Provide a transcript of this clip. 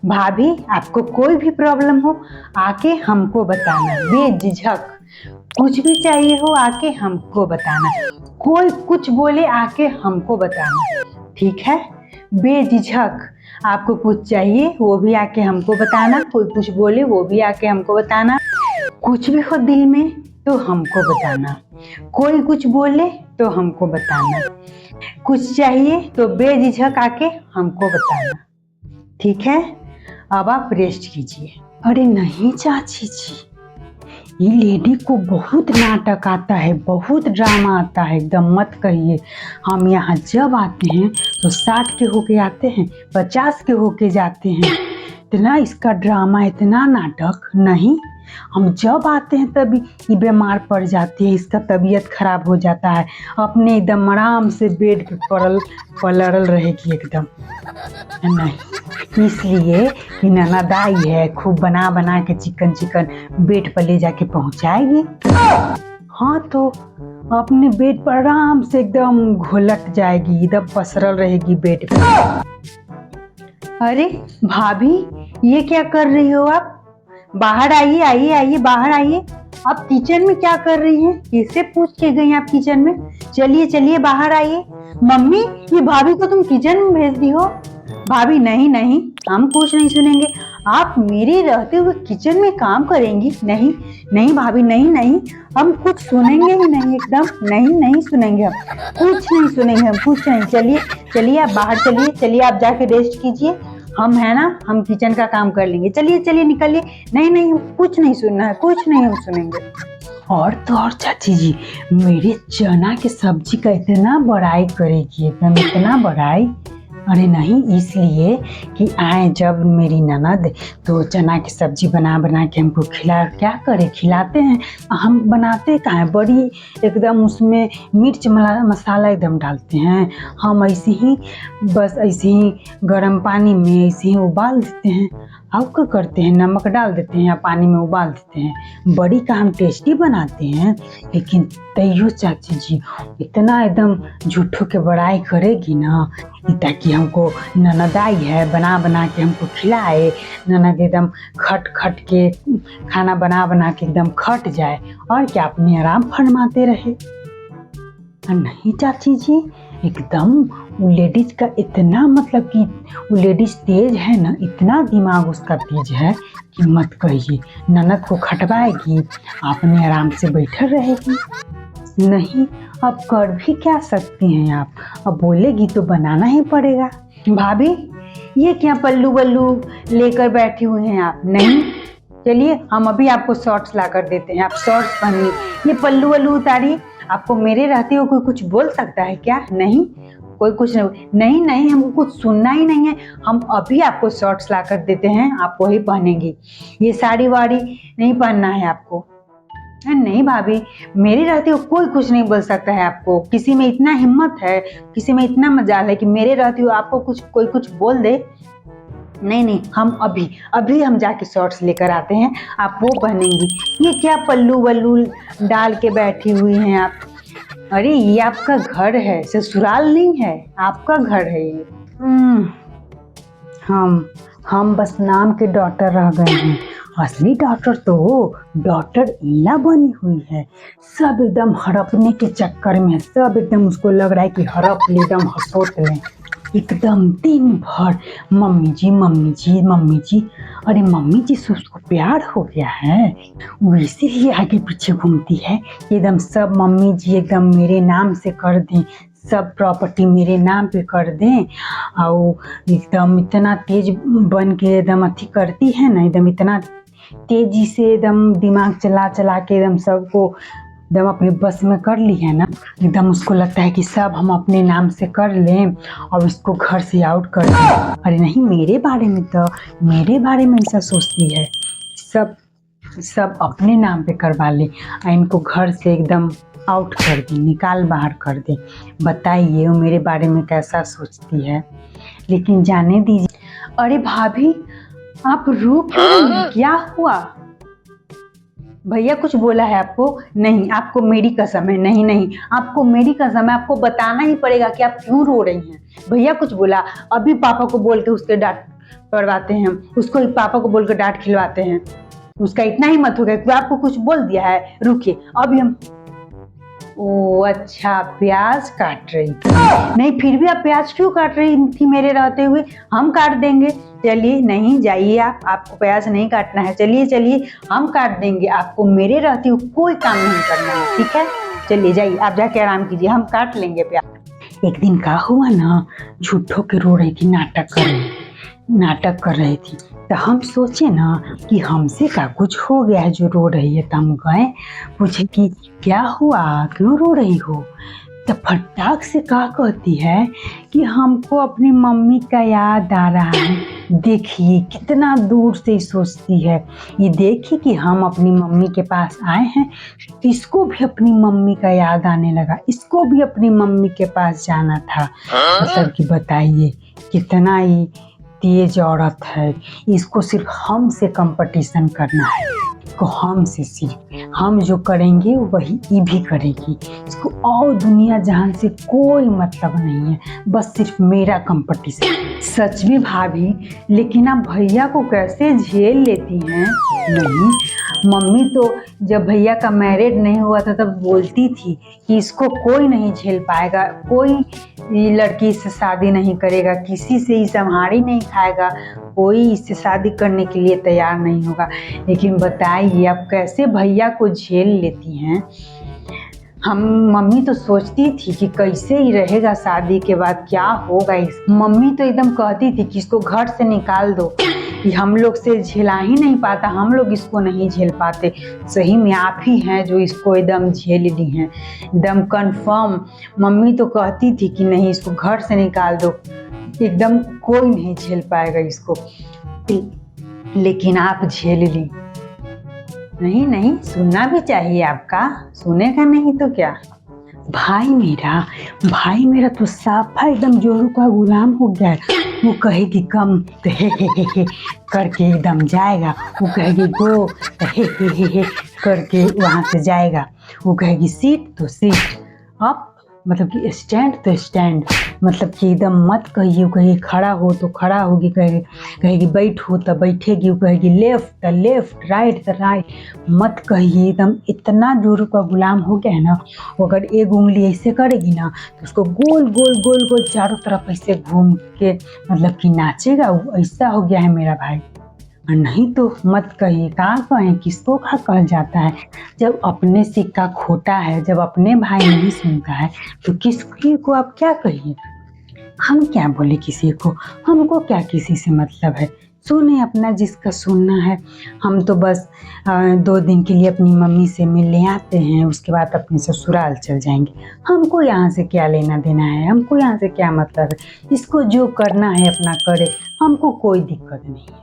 भाभी आपको कोई भी प्रॉब्लम हो आके हमको बताना, बेझिझक। कुछ भी चाहिए हो आके हमको बताना, कोई कुछ बोले आके हमको बताना, ठीक है? बेझिझक। आपको कुछ चाहिए वो भी आके हमको बताना, कोई कुछ बोले वो भी आके हमको बताना, कुछ भी हो दिल में तो हमको बताना, कोई कुछ बोले तो हमको बताना, कुछ चाहिए तो बेझिझक आके हमको बताना, ठीक है? अब आप रेस्ट कीजिए। अरे नहीं चाची जी, ये लेडी को बहुत नाटक आता है, बहुत ड्रामा आता है, एकदम मत कहिए। हम यहाँ जब आते हैं तो 60 के होके आते हैं, 50 के होके जाते हैं। इतना इसका ड्रामा, इतना नाटक नहीं। हम जब आते हैं तभी ये बीमार पड़ जाती है, इसका तबीयत खराब हो जाता है, अपने एकदम आराम से बेड पे पलड़ल रहेगी एकदम। नहीं, इसलिए कि ननद आई है, खूब बना बना के चिकन बेड पर ले जाके पहुंचाएगी। हाँ तो अपने बेड पर आराम से एकदम घुलट जाएगी, एकदम पसरल रहेगी बेड पे। अरे भाभी, ये क्या कर रही हो आप? बाहर आइए, आइए आइए, बाहर आइए। आप किचन में क्या कर रही हैं? किससे पूछ के गई आप किचन में? चलिए चलिए बाहर आइए। मम्मी, ये भाभी को तुम किचन में भेज दी हो? भाभी नहीं नहीं, हम कुछ नहीं सुनेंगे। आप मेरे रहते हुए किचन में काम करेंगी? नहीं नहीं भाभी, नहीं नहीं, हम कुछ सुनेंगे ही नहीं, एकदम नहीं नहीं सुनेंगे, हम कुछ नहीं सुनेंगे, हम कुछ नहीं। चलिए चलिए आप बाहर चलिए, चलिए आप जाके रेस्ट कीजिए, हम है ना, हम किचन का काम कर लेंगे। चलिए चलिए निकलिए। नहीं नहीं, हम कुछ नहीं सुनना है, कुछ नहीं हम सुनेंगे। और तो और चाची जी, मेरे चना की सब्जी का इतना बड़ाई करेगी, एकदम इतना बड़ाई। अरे नहीं, इसलिए कि आए जब मेरी ननद तो चना की सब्जी बना बना के हमको क्या करे, खिलाते हैं। हम बनाते कहाँ हैं, बड़ी एकदम उसमें मिर्च मसाला एकदम डालते हैं। हम ऐसे ही बस ऐसे ही गर्म पानी में ऐसे ही उबाल देते हैं। आप क्या करते हैं, नमक डाल देते हैं या पानी में उबाल देते हैं। बड़ी का हम टेस्टी बनाते हैं, लेकिन तैयो चाची जी इतना एकदम झूठों के बड़ाई करेगी ना, ताकि हमको ननद आई है बना बना के हमको खिलाए। ननद एकदम खट खट के खाना बना बना के एकदम खट जाए और क्या अपने आराम फरमाते रहे। नहीं चाची जी, एकदम वो लेडीज का इतना मतलब कि वो लेडीज तेज है ना, इतना दिमाग उसका तेज है कि मत कहिए। ननद को खटवाएगी, अपने आराम से बैठे रहेगी। नहीं, अब कर भी क्या सकती हैं आप, अब बोलेगी तो बनाना ही पड़ेगा। भाभी, ये क्या पल्लू वल्लू लेकर बैठी हुई हैं आप? नहीं, चलिए हम अभी आपको शॉर्ट्स ला कर देते हैं, आप शॉर्ट्स पहनिए। ये पल्लू वल्लू उतारिए। आपको मेरे रहते हो कोई कुछ बोल सकता है क्या? नहीं, कोई कुछ नहीं। नहीं नहीं, हमको कुछ सुनना ही नहीं है। हम अभी आपको शॉर्ट्स ला कर देते हैं, आप वही पहनेंगी। ये साड़ी वाड़ी नहीं पहनना है आपको। नहीं भाभी, मेरे रहते हो कोई कुछ नहीं बोल सकता है आपको। किसी में इतना हिम्मत है, किसी में इतना मजाल है कि मेरे रहते हो आपको कोई कुछ बोल दे? नहीं नहीं, हम अभी हम जाके शॉर्ट्स लेकर आते हैं, आप वो पहनेंगी। ये क्या पल्लू वल्लू डाल के बैठी हुई हैं आप? अरे ये आपका घर है, ससुराल नहीं है, आपका घर है ये। हम बस नाम के डॉक्टर रह गए हैं, असली डॉक्टर तो डॉक्टर ईला बनी हुई है। सब एकदम हड़पने के चक्कर में, सब एकदम उसको लग रहा है कि हड़प ले, एकदम हसोट लें एकदम दिन भर। मम्मी जी मम्मी जी मम्मी जी। अरे मम्मी जी से उसको प्यार हो गया है, वो इसीलिए आगे पीछे घूमती है। एकदम सब मम्मी जी एकदम मेरे नाम से कर दें, सब प्रॉपर्टी मेरे नाम पे कर दें। और एकदम इतना तेज बन के एकदम अथी करती है ना, एकदम इतना तेजी से एकदम दिमाग चला चला के एकदम सबको एकदम अपने बस में कर ली है ना। एकदम उसको लगता है कि सब हम अपने नाम से कर लें और इसको घर से आउट कर दें। अरे नहीं, मेरे बारे में ऐसा सोचती है, सब अपने नाम पे करवा ले, इनको घर से एकदम आउट कर दे, निकाल बाहर कर दे। बताइए वो मेरे बारे में कैसा सोचती है, लेकिन जाने दीजिए। अरे भाभी, आप रो क्यों रही हैं? क्या हुआ? भैया कुछ बोला है आपको? नहीं, आपको मेरी कसम है, नहीं नहीं, आपको मेरी कसम है, आपको बताना ही पड़ेगा कि आप क्यों रो रही हैं। भैया कुछ बोला? अभी पापा को बोल के उसके करवाते हैं, उसको पापा को बोलकर डांट खिलवाते हैं। उसका इतना ही मत हो गया कि आपको कुछ बोल दिया है, रुकिए अभी हम। ओ अच्छा, प्याज काट रही थी। नहीं, फिर भी आप प्याज क्यों काट रही थी मेरे रहते हुए? हम काट देंगे। चलिए, नहीं जाइए, आपको प्याज नहीं काटना है। चलिए चलिए, हम काट देंगे। आपको मेरे रहते हुए कोई काम नहीं करना है, ठीक है? चलिए जाइए, आप जाके आराम कीजिए, हम काट लेंगे प्याज। एक दिन का हुआ ना, झूठों के रो रही थी, नाटक कर रही थी। तो हम सोचे ना कि हमसे का कुछ हो गया है जो रो रही है। तो हम गए पूछे कि क्या हुआ, क्यों रो रही हो? तो फटाक से कहा कहती है कि हमको अपनी मम्मी का याद आ रहा है। देखिए कितना दूर से सोचती है। ये देखिए कि हम अपनी मम्मी के पास आए हैं, तो इसको भी अपनी मम्मी का याद आने लगा, इसको भी अपनी मम्मी के पास जाना था। मतलब कि बताइए कितना ही तेज औरत है। इसको सिर्फ हमसे कंपटीशन करना है, इसको हमसे सिर्फ हम जो करेंगे वही ये भी करेगी। इसको और दुनिया जहान से कोई मतलब नहीं है, बस सिर्फ मेरा कंपटीशन। सच में भाभी, लेकिन आप भैया को कैसे झेल लेती हैं? नहीं, मम्मी तो जब भैया का मैरिज नहीं हुआ था तब बोलती थी कि इसको कोई नहीं झेल पाएगा, कोई लड़की इससे शादी नहीं करेगा, किसी से ही संभारी नहीं खाएगा, कोई इससे शादी करने के लिए तैयार नहीं होगा। लेकिन बताइए आप कैसे भैया को झेल लेती हैं? हम मम्मी तो सोचती थी कि कैसे ही रहेगा शादी के बाद, क्या होगा। मम्मी तो एकदम कहती थी कि इसको घर से निकाल दो, कि हम लोग से झेला ही नहीं पाता, हम लोग इसको नहीं झेल पाते। सही में आप ही हैं जो इसको एकदम झेल ली हैं, एकदम कंफर्म। मम्मी तो कहती थी कि नहीं, इसको घर से निकाल दो, एकदम कोई नहीं झेल पाएगा इसको। लेकिन आप झेल ली। नहीं नहीं, सुनना भी चाहिए आपका, सुनेगा नहीं तो क्या। भाई मेरा तो साफा एकदम जोरू का गुलाम हो गया है। वो कहेगी कम तो हे करके एकदम जाएगा, वो कहेगी गो तो हे करके वहाँ से जाएगा, वो कहेगी सीट तो सीट, अब मतलब कि स्टैंड तो स्टैंड, मतलब कि एकदम मत कहिए। कहेगी खड़ा हो तो खड़ा होगी, कहेगी बैठो तो बैठेगी, वो कहेगी लेफ्ट तो लेफ्ट, राइट तो राइट। मत कहिए, एकदम इतना जोरों का गुलाम हो गया है ना। वो अगर एक उंगली ऐसे करेगी ना तो उसको गोल गोल गोल गोल चारों तरफ ऐसे घूम के मतलब कि नाचेगा। ऐसा हो गया है मेरा भाई। और नहीं तो मत कहिए, कहाँ कहें, किसको कहा कहा जाता है। जब अपने सिक्का खोटा है, जब अपने भाई नहीं सुनता है तो किसकी को आप क्या कहिए। हम क्या बोले किसी को, हमको क्या किसी से मतलब है। सुने अपना जिसका सुनना है। हम तो बस 2 दिन के लिए अपनी मम्मी से मिलने आते हैं, उसके बाद अपने ससुराल चल जाएंगे। हमको यहाँ से क्या लेना देना है, हमको यहाँ से क्या मतलब है। इसको जो करना है अपना करे, हमको कोई दिक्कत नहीं है।